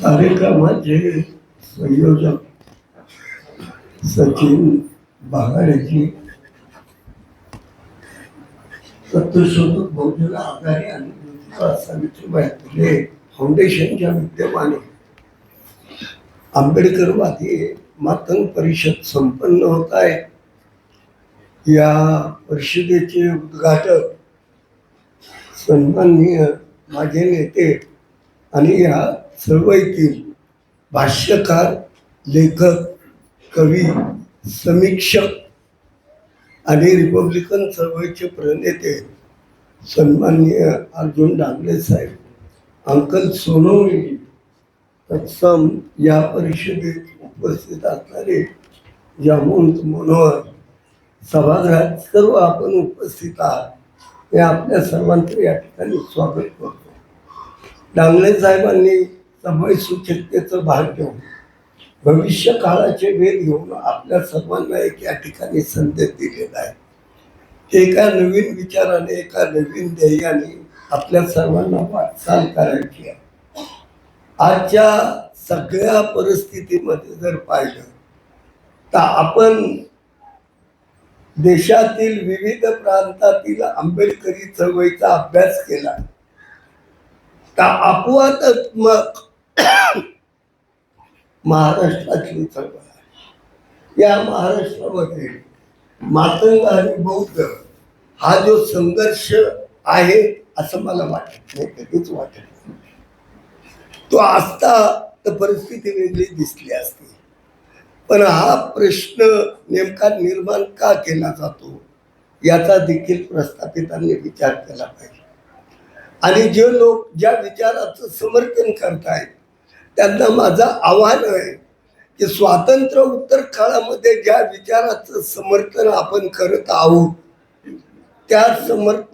कार्यक्रमाचे संयोजक सचिन बागाडेजी, सत्यशोधक बहुजन आघाडी आणि सावित्रीबाई फुले फाउंडेशनच्या विद्यमाने आंबेडकरवादी मातंग परिषद संपन्न होत आहे. या परिषदेचे उद्घाटक सन्माननीय माझे नेते आणि या चळवळीतील भाष्यकार, लेखक, कवी, समीक्षक आणि रिपब्लिकन चळवळीचे प्रणेते सन्माननीय अर्जुन डांगरे साहेब, अंकल सोनवणे, तत्सम या परिषदेत उपस्थित असणारे जामवंत मनोहर, सभागृहात सर्व आपण उपस्थित आहात. मी आपल्या सर्वांचं या ठिकाणी स्वागत करतो. डांगरे साहेबांनी समय सुचितेचं भाग घेऊन भविष्य काळाचे वेध घेऊन आपल्या सर्वांना एक या ठिकाणी संदेश दिलेला आहे. एका नवीन विचाराने, एका नवीन ध्येयाने आपल्या सर्वांना वाटचाल करायची आहे. आजच्या सगळ्या परिस्थितीमध्ये जर पाहिलं तर आपण देशातील विविध प्रांतातील आंबेडकरी चळवळीचा अभ्यास केला तर आपोआपच मग महाराष्ट्रातली चळवळ आहे. या महाराष्ट्रामध्ये मातंग आणि बौद्ध हा जो संघर्ष आहे असं मला वाटत नाही, कधीच वाटत नाही. तो असता तर परिस्थिती वेगळी दिसली असती. पण हा प्रश्न नेमका निर्माण का केला जातो याचा देखील प्रस्थापितांनी विचार केला पाहिजे. आणि जे लोक ज्या विचाराचं समर्थन करतायत त्यांना माझं आव्हान आहे की स्वातंत्र्य उत्तर काळामध्ये ज्या विचाराचं समर्थन आपण करत आहोत त्या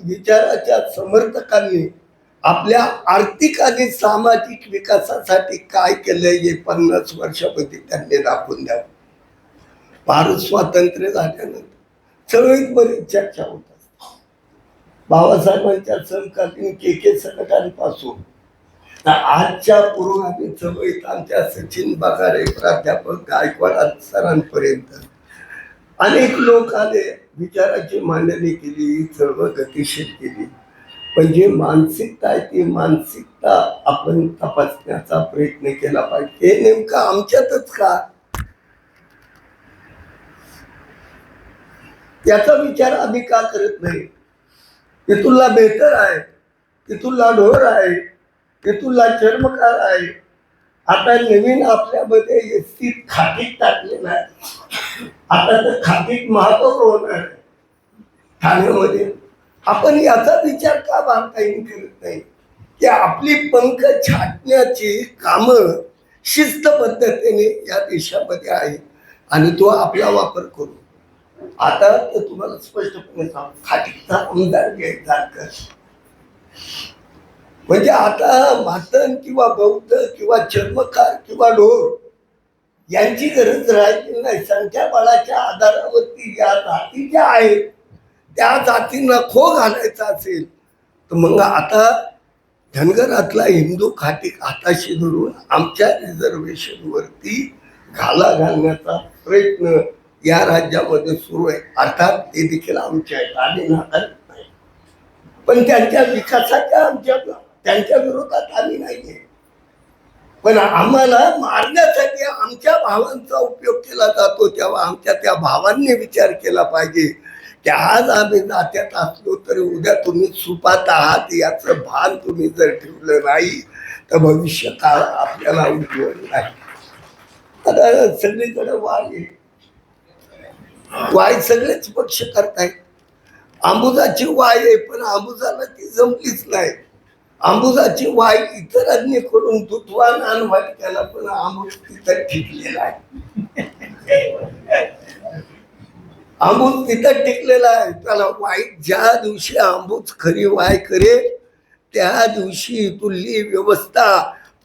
विचाराच्या समर्थकांनी आपल्या आर्थिक आणि सामाजिक विकासासाठी काय केलंय हे 50 वर्षामध्ये त्यांनी दाखवून द्यावं. भारत स्वातंत्र्य झाल्यानंतर चळवळीत बरीच चर्चा होत असते. बाबासाहेबांच्या समकालीन के संघटनांपासून आजच्या पूर्वगामी चळवळीत आमच्या सचिन बागाडे, प्राध्यापक गायकवाड सरांपर्यंत अनेक लोक आले, विचाराची मांडणी केली, चळवळ गतिशील केली. पण जी मानसिकता आहे ती मानसिकता आपण तपासण्याचा प्रयत्न केला पाहिजे. हे नेमकं आमच्यातच का याचा विचार आम्ही का करत नाही? तिथुल्ला बेहतर आहे, तिथुल्ला ढोर आहे, तिथुल्ला चर्मकार आहे. आता नवीन आपल्यामध्ये एसटी खाकीत टाकलेला आहे. आता तर खाकीत महापौर होणार आहे ठाण्यामध्ये. आपण याचा विचार का बारकाईने करत नाही की आपली पंख छाटण्याची कामं शिस्त पद्धतीने या देशामध्ये आहे आणि तो आपला वापर करू. आता तर तुम्हाला स्पष्टपणे सांग, खाटीचा आमदार घ्यायचा म्हणजे आता मातंग किंवा बौद्ध किंवा चर्मकार किंवा ढोर यांची गरज राहिली नाही. संख्या बळाच्या आधारावरती या जाती ज्या आहेत त्या जातींना खो घालायचा असेल तर मग आता धनगरातला हिंदू खाटीक हाताशी धरून आमच्या रिझर्वेशनवरती घाला घालण्याचा प्रयत्न या राज्यामध्ये सुरू आहे. अर्थात ते देखील आमच्या आहेत आणि नाकारत नाही, पण त्यांच्या विकासाच्या त्यांच्या विरोधात आम्ही नाहीये. पण आम्हाला मारण्यासाठी आमच्या भावांचा उपयोग केला जातो. तेव्हा आमच्या त्या भावांनी विचार केला पाहिजे की आज आम्ही नात्यात असलो तरी उद्या तुम्ही सुपात आहात याचं भान तुम्ही जर ठेवलं नाही तर भविष्य काळ आपल्याला उज्ज्वल नाही. आता सगळीकडे वाय सगळेच पक्ष करतायत. आंबुजाची वाय आहे पण आंबुजाला ती जमलीच नाही. आंबुजाची वाय इतरांनी करून दुधवान आणवाय त्याला पण आंबूज तिथं टिकलेला आहे. आंबूज तिथं टिकलेला आहे. त्याला वाईट ज्या दिवशी आंबूज खरी वाय करेल त्या दिवशी तुल्ली व्यवस्था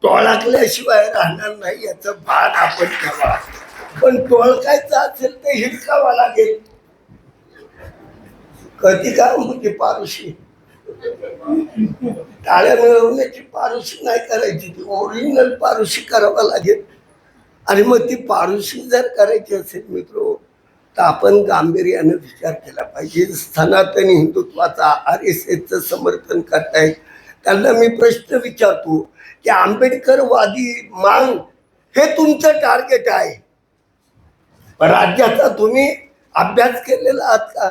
टोळाकल्याशिवाय राहणार नाही याचं भान आपण ठेवा. पण टोळकायचं असेल तर हिडकावा लागेल. कधी का म्हणजे पारुशी टाळ्या मिळवण्याची पारुशी नाही करायची, ती ओरिजिनल पारुशी करावं लागेल. आणि मग ती पारुशी जर करायची असेल मित्र, तर आपण गांभीर्याने विचार केला पाहिजे. सनातनी हिंदुत्वाचा RSSचं समर्थन करतायत त्यांना मी प्रश्न विचारतो की आंबेडकरवादी मांग हे तुमचं टार्गेट आहे, राज्याचा तुम्ही अभ्यास केलेला आहात का?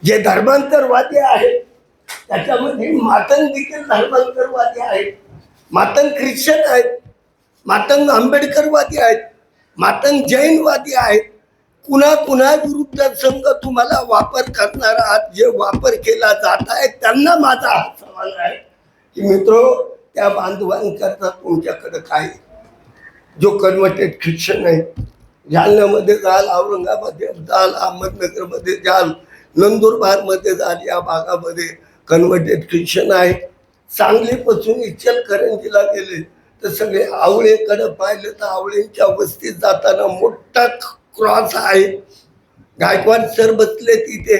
जे धर्मांतरवादी आहेत त्याच्यामध्ये मातंग देखील धर्मांतरवादी आहेत, मातंग ख्रिश्चन आहेत, मातंग आंबेडकरवादी आहेत, मातंग जैनवादी आहेत. कुणा कुणा विरुद्ध संघ तुम्हाला वापर करणार आहात, जे वापर केला जात आहे त्यांना माझा हा सवाल आहे की मित्रो, त्या बांधवांकरता तुमच्याकडे काय? जो कन्वर्टेड ख्रिश्चन आहे, जालन्यामध्ये जाल, औरंगाबाद जाल, अहमदनगरमध्ये जाल, नंदुरबारमध्ये जाल, या भागामध्ये कन्वर्टेड ख्रिश्चन आहे. सांगलीपासून इचलकरंजीला गेले तर सगळे आवळेकडे पाहिलं तर आवळेंच्या वस्तीत जाताना मोठा क्रॉस आहे. गायकवाड सर बसले तिथे.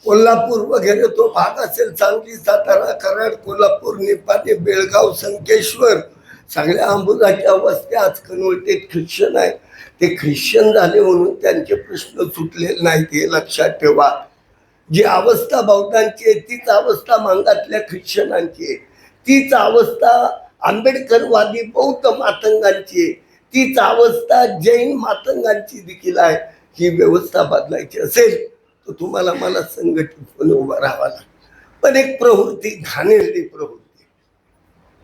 कोल्हापूर वगैरे तो भाग असेल, सांगली, सातारा, कराड, कोल्हापूर, निपाणी, बेळगाव, संकेश्वर, सगळ्या अंबुजाच्या वस्त्या आज कन्वर्टेड ख्रिश्चन आहे. ते ख्रिश्चन झाले म्हणून त्यांचे प्रश्न सुटलेले नाहीत, हे लक्षात ठेवा. जी अवस्था बौद्धांची आहे तीच अवस्था मांगातल्या ख्रिश्चनांची आहे, तीच अवस्था आंबेडकरवादी बौद्ध मातंगांची आहे, तीच अवस्था जैन मातंगांची देखील आहे. ही व्यवस्था बदलायची असेल तर तुम्हाला मला संघटितपणे उभा राहावा लागेल. पण एक प्रवृत्ती, घाणेरडी प्रवृत्ती,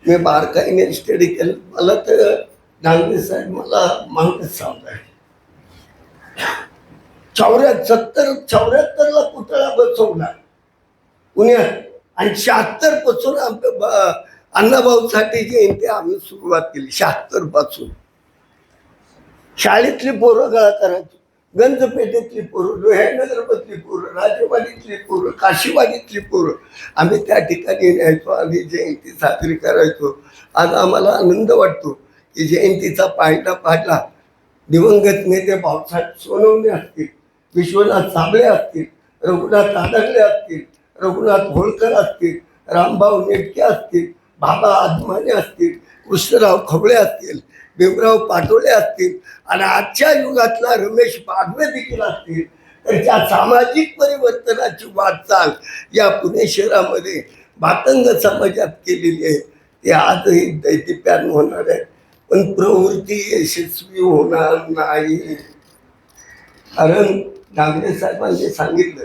मी बारकाईने स्टडी केलं. मला तर डांगे साहेब मला मागच सांगताय 74ला पुतळा बसवला पुण्यात आणि 76 पासून अण्णाभाऊ साठे जयंती आम्ही सुरुवात केली. 76 पासून शाळेतली पोरं गळा करायची, गंजपेठेतली पोरं, लोह्यानगरमधली पोरं, राजेवाडीतली पोरं, काशीवाडीतली पोरं आम्ही त्या ठिकाणी न्यायचो आणि जयंती साजरी करायचो. आज आम्हाला आनंद वाटतो की जयंतीचा पायंडा पाडला दिवंगत नेते भाऊसाहेब सोनवणे असतील, विश्वनाथ साबळे असतील, रघुनाथ आडगले असतील, रघुनाथ होळकर असतील, रामभाऊ नेटके असतील, बाबा आदमाने असतील, कृष्णराव खबळे असतील, भीमराव पाटोळे असतील आणि आजच्या युगातला रमेश बागवे देखील असतील. तर त्या सामाजिक परिवर्तनाची वाटचाल या पुणे शहरामध्ये मातंग समाजात केलेली आहे. ते आजही दैदिप्यान होणार आहे, पण प्रवृत्ती यशस्वी होणार नाही. कारण डांगरे साहेबांनी सांगितलं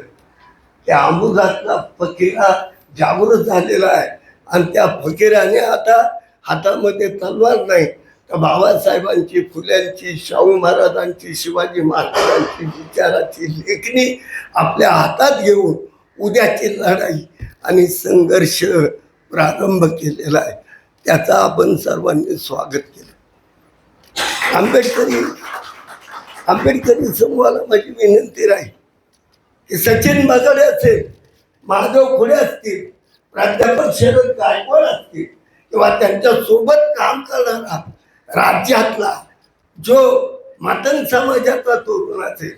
की अंबुजातला फकीरा जागृत झालेला आहे आणि त्या फकीराने आता हातामध्ये तलवार नाही तर बाबासाहेबांची, फुल्यांची, शाहू महाराजांची, शिवाजी महाराजांची विचाराची लेखणी आपल्या हातात घेऊन उद्याची लढाई आणि संघर्ष प्रारंभ केलेला आहे. त्याचा आपण सर्वांनी स्वागत केलं. आंबेडकरी समूहाला माझी विनंती राहील की सचिन बगाडे असेल, महादेव खुडे असतील, प्राध्यापक शरद गायकवाड असतील किंवा त्यांच्या सोबत काम करणारा राज्यातला जो मातंग समाजाचा तरुण असेल,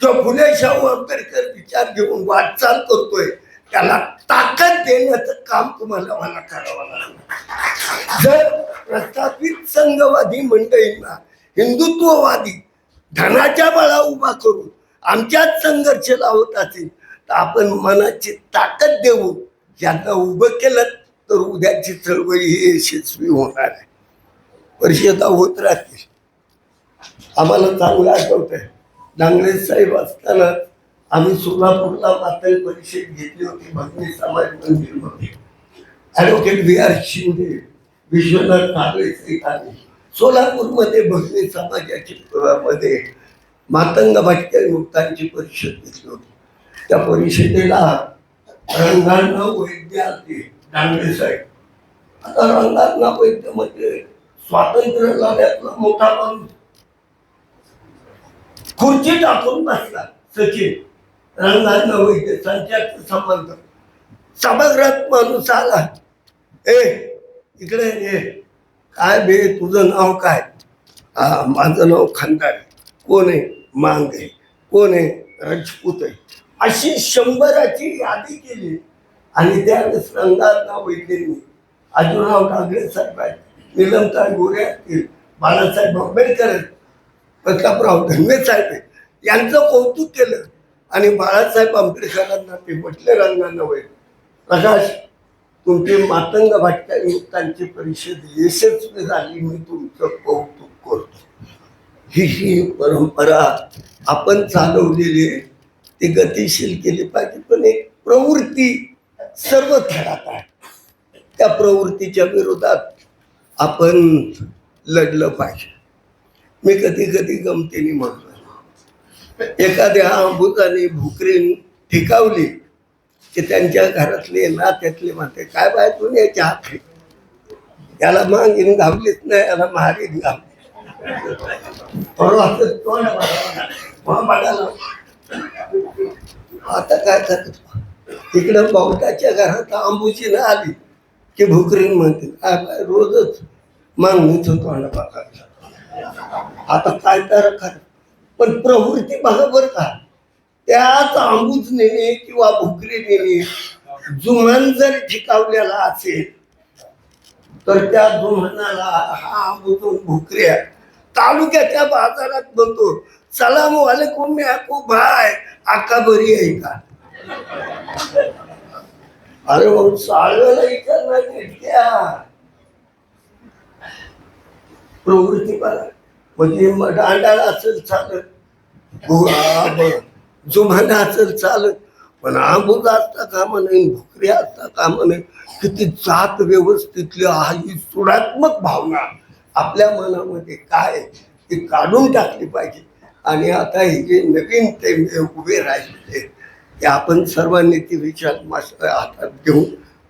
जो फुले शाहू आंबेडकर विचार घेऊन वाटचाल करतोय, त्याला ताकद देण्याचं काम तुम्हाला मला करावं लागणार. जर प्रस्थापित संघवादी मंडळींना हिंदुत्ववादी धनाच्या बळा उभा करून आमच्यात संघर्ष लावत असेल तर आपण मनाची ताकद देऊ, यांना उभं केलं तर उद्याची चळवळी ही यशस्वी होणार आहे. परिषदा होत राहतील. आम्हाला चांगलं आठवत आहे, डांगरे साहेब असताना आम्ही सोलापूरला मातंग परिषद घेतली होती भगनी समाज मंदिरमध्ये. ॲडव्होकेट VR शिंदे, विश्वनाथ कांबळे साहेबांनी सोलापूरमध्ये भगनी समाजाची मध्ये मातंग भटक्या युवकांची परिषद घेतली होती. त्या परिषदेला रंगांना वैद्य असते डांगरे साहेब. आता रंगांना वैद्य म्हणजे स्वातंत्र्य लढ्यातला मोठा माणूस, खुर्ची टाकून बसला सचिन. रंगांना वैद्य संचारचा संबंध, सभागृहात माणूस आला, इकडे ये, काय बे तुझं नाव काय? हा, माझं नाव खंदारे. कोण आहे? मांग आहे. कोण आहे? राजपूत आहे. अशी 100ची यादी केली आणि त्यावेळेस रंगात वैद्यांनी अजूनराव ठाकरे साहेब आहेत, नीलमताई गोरे असतील, बाळासाहेब आंबेडकर आहेत, प्रतापराव धनवे साहेब आहेत, यांचं कौतुक केलं आणि बाळासाहेब आंबेडकरांना ते म्हटले रंगानं वैद, प्रकाश तुमची मातंग भटक्यांची परिषद यशस्वी झाली, मी तुमचं कौतुक करतो. ही परंपरा आपण चालवलेली आहे, ती गतिशील केली पाहिजे. पण एक प्रवृत्ती सर्व थरात आहे, त्या प्रवृत्तीच्या विरोधात आपण लढलं पाहिजे. मी कधी कधी गमतीने म्हणतो, एखाद्या अमृताने भुकरीन ठिकावली की त्यांच्या घरातले नात्यातले म्हणते, काय बाय तू याच्या हात याला मागीन घावलीच नाही, याला महागीन घावली. आता काय करत, तिकडं बावटाच्या घरात आंबूची ना आली की भुकरीन म्हणते, काय बाय रोजच मागणीच तोंड बघायला. आता काय तर खरं, पण प्रवृत्ती बघा बरं का, त्याच आंबूजने किंवा भुकरीने जुमान जर ठिकावलेला असेल तर त्या जुमानाला हा आंबूजून भुकऱ्या तालुक्याच्या बाजारात म्हणतो, सलाम वालेकुम याकूब भाई, आका बरी आहे का? अरे मग साळव्याला विचारणार त्या प्रवृत्ती बघा. म्हणजे दांडाला असेल चालत, जुमाना असेल चालत, पण आंबूज असता कामा नाही, भुकरी असता कामा नाही. किती जात व्यवस्थितली ही सुडात्मक भावना आपल्या मनामध्ये काय ती काढून टाकली पाहिजे. आणि आता हे जे नवीन ते उभे राहिले ते आपण सर्वांनी ती विचार हातात घेऊन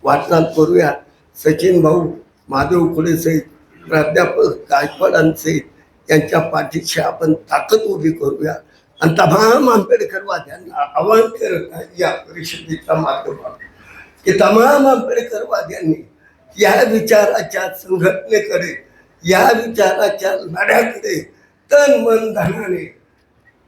वाटचाल करूया. सचिन भाऊ, महादेव खुळे सहित प्राध्यापक गायकवाडांसहित यांच्या पाठीशी आपण ताकद उभी करूया आणि तमाम आंबेडकरवाद्यांना आवाहन करत आहे या परिषदेच्या माध्यमातून की तमाम आंबेडकरवाद्यांनी या विचाराच्या संघटनेकडे, या विचाराच्या लढ्याकडे तन मन धनाने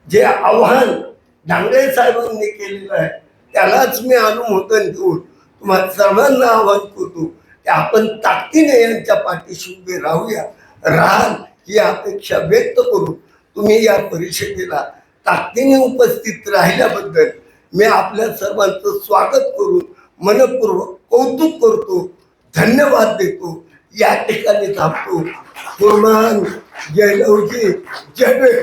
जे आव्हान डांगरे साहेबांनी केलेलं आहे त्यालाच मी अनुमोदन देऊन तुम्हाला सर्वांना आवाहन करतो की आपण ताकदीने यांच्या पाठीशी उभे राहूया, राहाल ही अपेक्षा व्यक्त करू. तुम्ही या परिषदेला ताकदीने उपस्थित राहिल्याबद्दल मी आपल्या सर्वांचं स्वागत करून मनपूर्वक कौतुक करतो, धन्यवाद देतो. या ठिकाणी थांबतो. कुर्बान जय लवजी, जय